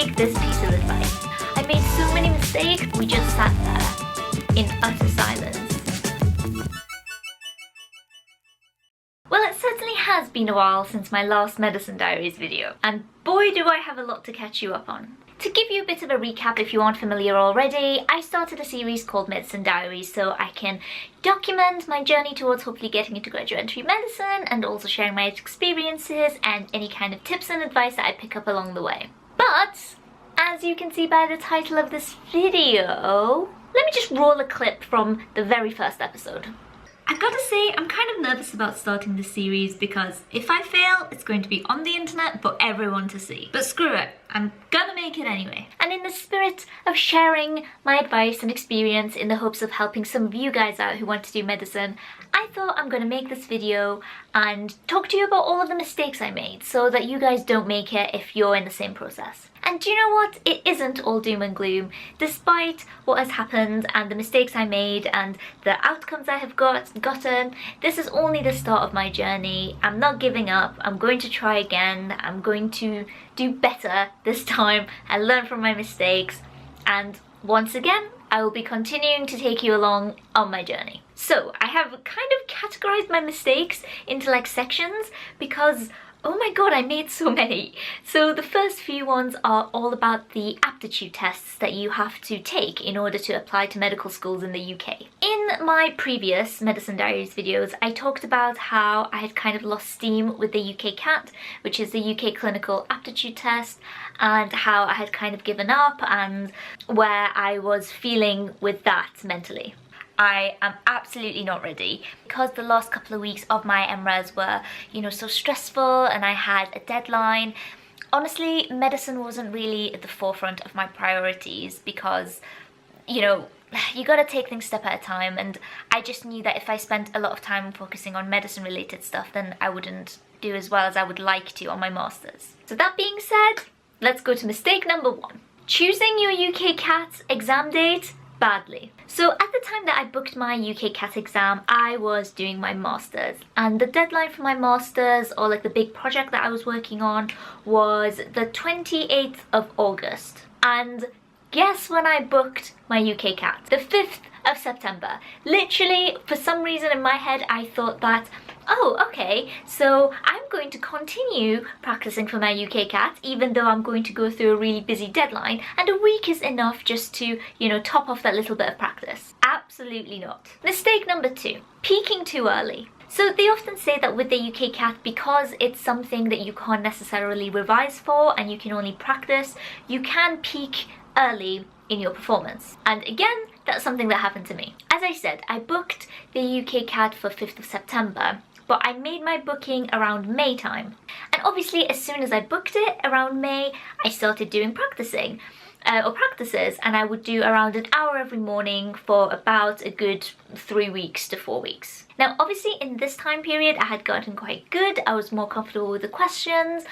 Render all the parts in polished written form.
take this piece of advice. I made so many mistakes, we just sat there in utter silence. Well, it certainly has been a while since my last Medicine Diaries video, and boy do I have a lot to catch you up on. To give you a bit of a recap if you aren't familiar already, I started a series called Medicine Diaries so I can document my journey towards hopefully getting into graduate entry medicine and also sharing my experiences and any kind of tips and advice that I pick up along the way. But, as you can see by the title of this video, let me just roll a clip from the very first episode. I've got to say, I'm kind of nervous about starting this series because if I fail, it's going to be on the internet for everyone to see. But screw it, I'm gonna make it anyway. And in the spirit of sharing my advice and experience in the hopes of helping some of you guys out who want to do medicine, I thought I'm gonna make this video and talk to you about all of the mistakes I made so that you guys don't make it if you're in the same process. And do you know what? It isn't all doom and gloom. Despite what has happened and the mistakes I made and the outcomes I have gotten, this is only the start of my journey. I'm not giving up. I'm going to try again. I'm going to do better this time and learn from my mistakes. And once again, I will be continuing to take you along on my journey. So I have kind of categorized my mistakes into like sections because oh my god, I made so many. So the first few ones are all about the aptitude tests that you have to take in order to apply to medical schools in the UK. In my previous Medicine Diaries videos, I talked about how I had kind of lost steam with the UKCAT, which is the UK Clinical Aptitude Test, and how I had kind of given up and where I was feeling with that mentally. I am absolutely not ready because the last couple of weeks of my MRes were, you know, so stressful and I had a deadline. Honestly, medicine wasn't really at the forefront of my priorities because, you know, you gotta take things step at a time, and I just knew that if I spent a lot of time focusing on medicine related stuff, then I wouldn't do as well as I would like to on my masters. So that being said, let's go to mistake number 1. Choosing your UKCAT exam date badly. So at the time that I booked my UKCAT exam, I was doing my masters, and the deadline for my masters, or like the big project that I was working on, was the 28th of August. And guess when I booked my UKCAT? The 5th of September. Literally, for some reason in my head, I thought that, oh, okay, so I'm going to continue practicing for my UKCAT even though I'm going to go through a really busy deadline, and a week is enough just to, you know, top off that little bit of practice. Absolutely not. Mistake number 2, peaking too early. So they often say that with the UKCAT, because it's something that you can't necessarily revise for and you can only practice, you can peak early in your performance. And again, that's something that happened to me. As I said, I booked the UKCAT for 5th of September, but I made my booking around May time. And obviously, as soon as I booked it around May, I started doing practices, and I would do around an hour every morning for about a good 3 weeks to 4 weeks. Now, obviously, in this time period, I had gotten quite good. I was more comfortable with the questions,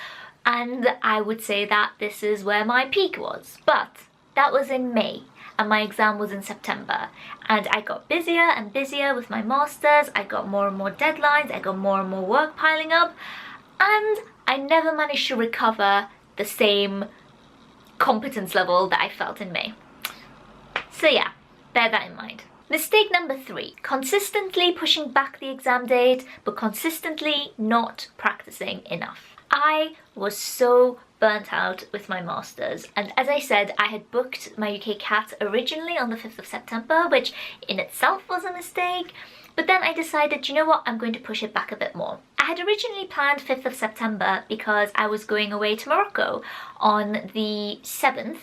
and I would say that this is where my peak was. But that was in May, and my exam was in September, and I got busier and busier with my masters. I got more and more deadlines, I got more and more work piling up, and I never managed to recover the same competence level that I felt in May. So yeah, bear that in mind. Mistake number 3, consistently pushing back the exam date, but consistently not practicing enough. I was so burnt out with my masters, and as I said, I had booked my UKCAT originally on the 5th of September, which in itself was a mistake, but then I decided, you know what, I'm going to push it back a bit more. I had originally planned 5th of September because I was going away to Morocco on the 7th,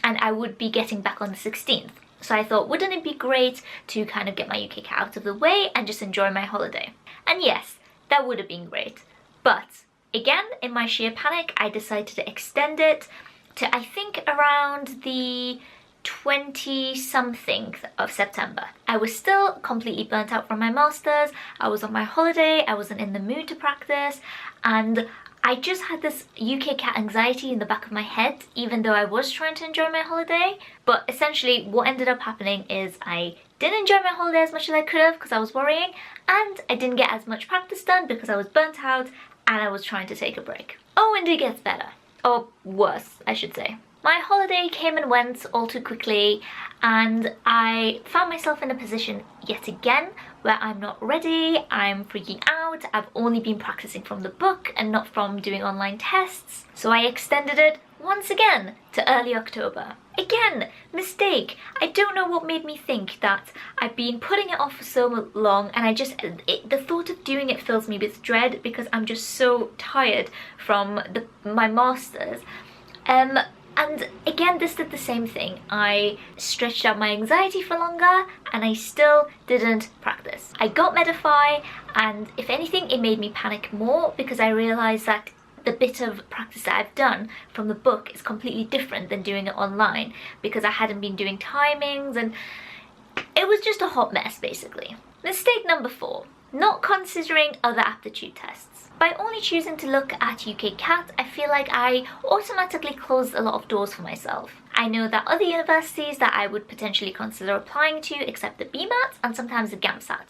and I would be getting back on the 16th. So I thought, wouldn't it be great to kind of get my UKCAT out of the way and just enjoy my holiday? And yes, that would have been great, but again, in my sheer panic, I decided to extend it to, I think, around the 20-something of September. I was still completely burnt out from my masters, I was on my holiday, I wasn't in the mood to practice, and I just had this UKCAT anxiety in the back of my head, even though I was trying to enjoy my holiday. But essentially, what ended up happening is I didn't enjoy my holiday as much as I could have because I was worrying, and I didn't get as much practice done because I was burnt out and I was trying to take a break. Oh, and it gets better. Or worse, I should say. My holiday came and went all too quickly, and I found myself in a position yet again where I'm not ready, I'm freaking out, I've only been practicing from the book and not from doing online tests, so I extended it once again to early October. Again, mistake. I don't know what made me think that I've been putting it off for so long, and the thought of doing it fills me with dread because I'm just so tired from my masters. And again, this did the same thing. I stretched out my anxiety for longer and I still didn't practice. I got Medify, and if anything, it made me panic more because I realized that the bit of practice that I've done from the book is completely different than doing it online because I hadn't been doing timings, and it was just a hot mess basically. Mistake number 4, not considering other aptitude tests. By only choosing to look at UKCAT, I feel like I automatically closed a lot of doors for myself. I know that other universities that I would potentially consider applying to accept the BMAT and sometimes the GAMSAT.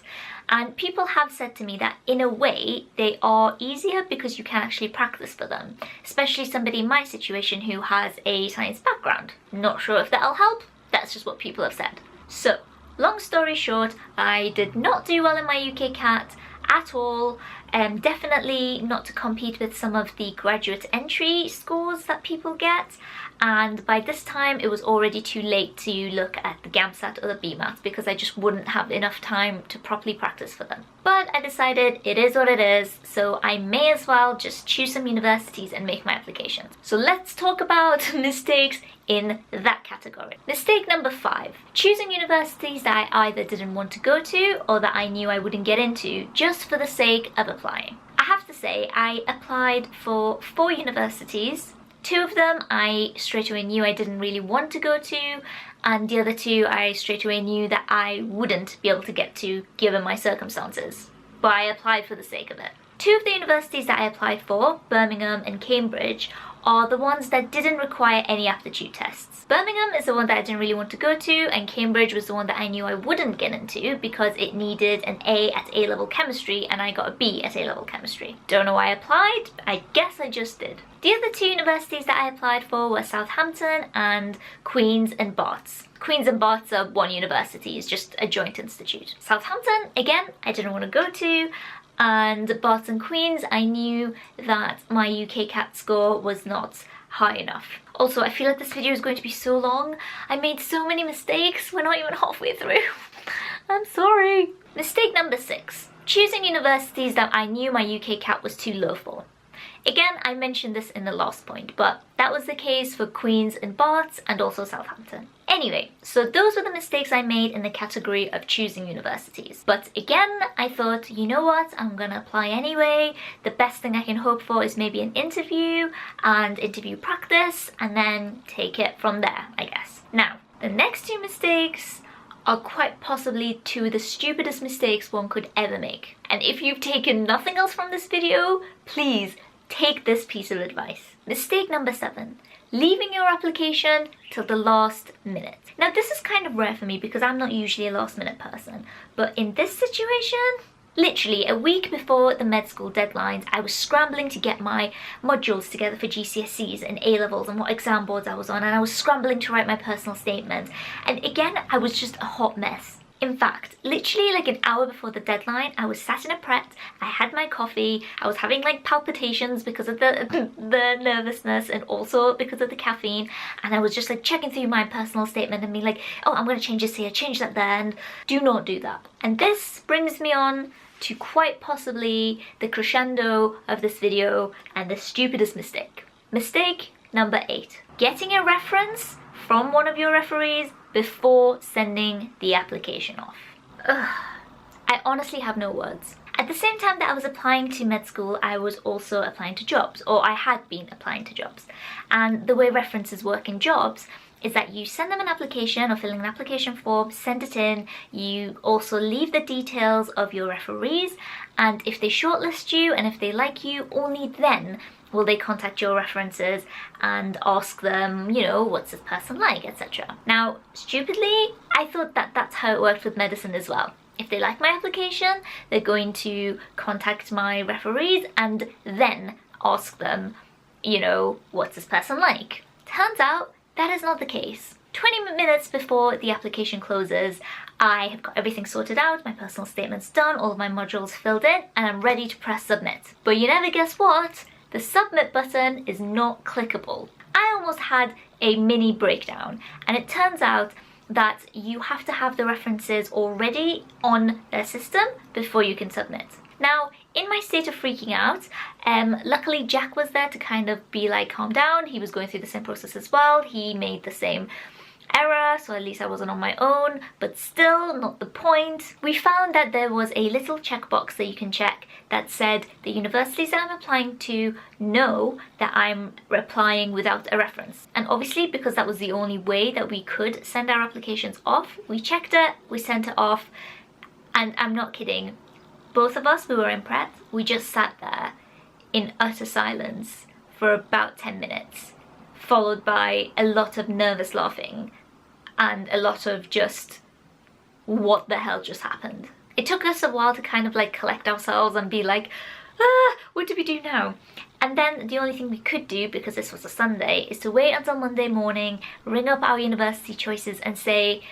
And people have said to me that in a way they are easier because you can actually practice for them, especially somebody in my situation who has a science background. Not sure if that'll help, that's just what people have said. So, long story short, I did not do well in my UKCAT at all. Definitely not to compete with some of the graduate entry scores that people get, and by this time it was already too late to look at the GAMSAT or the BMAT because I just wouldn't have enough time to properly practice for them. But I decided it is what it is, so I may as well just choose some universities and make my applications. So let's talk about mistakes in that category. Mistake number 5, choosing universities that I either didn't want to go to or that I knew I wouldn't get into just for the sake of applying. I have to say, I applied for 4 universities. 2 of them I straight away knew I didn't really want to go to, and the other 2 I straight away knew that I wouldn't be able to get to given my circumstances, but I applied for the sake of it. 2 of the universities that I applied for, Birmingham and Cambridge, are the ones that didn't require any aptitude tests. Birmingham is the one that I didn't really want to go to, and Cambridge was the one that I knew I wouldn't get into because it needed an A at A-level chemistry and I got a B at A-level chemistry. Don't know why I applied, I guess I just did. The other 2 universities that I applied for were Southampton and Queen's and Barts. Queen's and Barts are one university, it's just a joint institute. Southampton, again, I didn't want to go to, and Barts and Queen's, I knew that my UKCAT score was not high enough. Also, I feel like this video is going to be so long. I made so many mistakes, we're not even halfway through. I'm sorry. Mistake number 6, choosing universities that I knew my UKCAT was too low for. Again, I mentioned this in the last point, but that was the case for Queen's and Barts and also Southampton. Anyway, so those were the mistakes I made in the category of choosing universities. But again, I thought, you know what, I'm gonna apply anyway. The best thing I can hope for is maybe an interview and interview practice, and then take it from there, I guess. Now, the next 2 mistakes are quite possibly 2 of the stupidest mistakes one could ever make. And if you've taken nothing else from this video, please take this piece of advice. Mistake number 7, leaving your application till the last minute. Now this is kind of rare for me because I'm not usually a last minute person, but in this situation, literally a week before the med school deadlines, I was scrambling to get my modules together for GCSEs and A-levels and what exam boards I was on, and I was scrambling to write my personal statement. And again, I was just a hot mess. In fact, literally like an hour before the deadline, I was sat in a prep, I had my coffee, I was having like palpitations because of the nervousness and also because of the caffeine, and I was just like checking through my personal statement and being like, oh, I'm going to change this here, change that there, and do not do that. And this brings me on to quite possibly the crescendo of this video and the stupidest mistake. Mistake number 8, getting a reference from one of your referees before sending the application off. Ugh, I honestly have no words. At the same time that I was applying to med school, I was also applying to jobs, or I had been applying to jobs. And the way references work in jobs is that you send them an application or fill in an application form, send it in, you also leave the details of your referees, and if they shortlist you and if they like you, only then will they contact your references and ask them, you know, what's this person like, etc. Now, stupidly, I thought that that's how it worked with medicine as well. If they like my application, they're going to contact my referees and then ask them, you know, what's this person like? Turns out that is not the case. 20 minutes before the application closes, I have got everything sorted out, my personal statement's done, all of my modules filled in, and I'm ready to press submit. But you never guess what? The submit button is not clickable. I almost had a mini breakdown, and it turns out that you have to have the references already on their system before you can submit. Now, in my state of freaking out, luckily Jack was there to kind of be like, calm down. He was going through the same process as well. He made the same error, so at least I wasn't on my own, but still not the point. We found that there was a little checkbox that you can check that said the universities that I'm applying to know that I'm applying without a reference. And obviously, because that was the only way that we could send our applications off, we checked it, we sent it off, and I'm not kidding. Both of us, we were in prep, we just sat there in utter silence for about 10 minutes, followed by a lot of nervous laughing and a lot of just, what the hell just happened? It took us a while to kind of like collect ourselves and be like, what do we do now? And then the only thing we could do, because this was a Sunday, is to wait until Monday morning, ring up our university choices and say,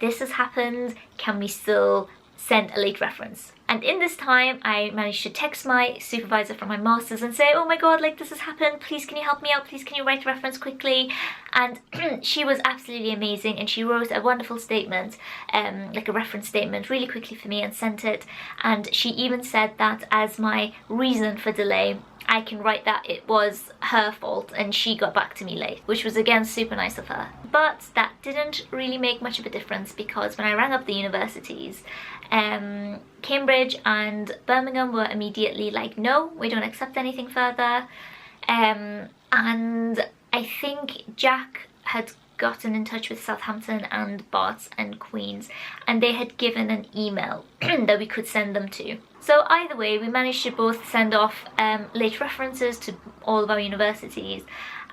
this has happened, can we still send a late reference? And in this time, I managed to text my supervisor from my master's and say, oh my god, like this has happened, please can you help me out, please can you write a reference quickly? And she was absolutely amazing, and she wrote a wonderful statement, like a reference statement, really quickly for me and sent it. And she even said that as my reason for delay, I can write that it was her fault and she got back to me late, which was again super nice of her. But that didn't really make much of a difference, because when I rang up the universities, Cambridge and Birmingham were immediately like, no, we don't accept anything further. And I think Jack had gotten in touch with Southampton and Barts and Queen's, and they had given an email that we could send them to. So either way, we managed to both send off late references to all of our universities,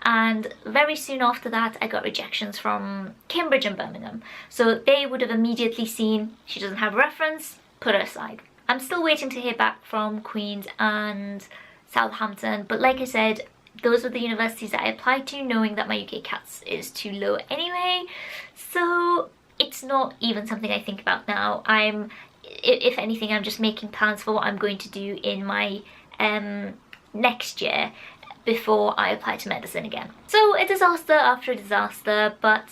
and very soon after that I got rejections from Cambridge and Birmingham. So they would have immediately seen, she doesn't have a reference, put her aside. I'm still waiting to hear back from Queen's and Southampton, but like I said, those were the universities that I applied to, knowing that my UKCAT is too low anyway, so it's not even something I think about now. If anything, I'm just making plans for what I'm going to do in my next year before I apply to medicine again. So a disaster after a disaster, but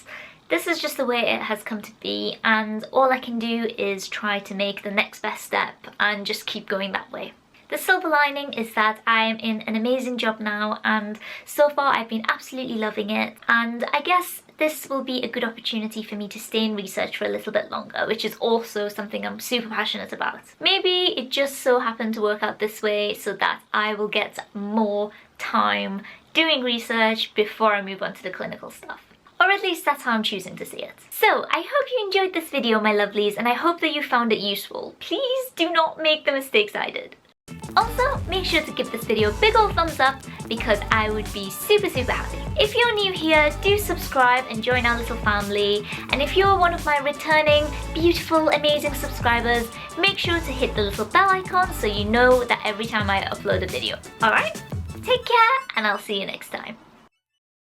this is just the way it has come to be, and all I can do is try to make the next best step and just keep going that way. The silver lining is that I am in an amazing job now, and so far I've been absolutely loving it, and I guess this will be a good opportunity for me to stay in research for a little bit longer, which is also something I'm super passionate about. Maybe it just so happened to work out this way so that I will get more time doing research before I move on to the clinical stuff. Or at least that's how I'm choosing to see it. So I hope you enjoyed this video, my lovelies, and I hope that you found it useful. Please do not make the mistakes I did. Also, make sure to give this video a big ol' thumbs up, because I would be super happy. If you're new here, do subscribe and join our little family. And if you're one of my returning, beautiful, amazing subscribers, make sure to hit the little bell icon so you know that every time I upload a video. Alright? Take care, and I'll see you next time.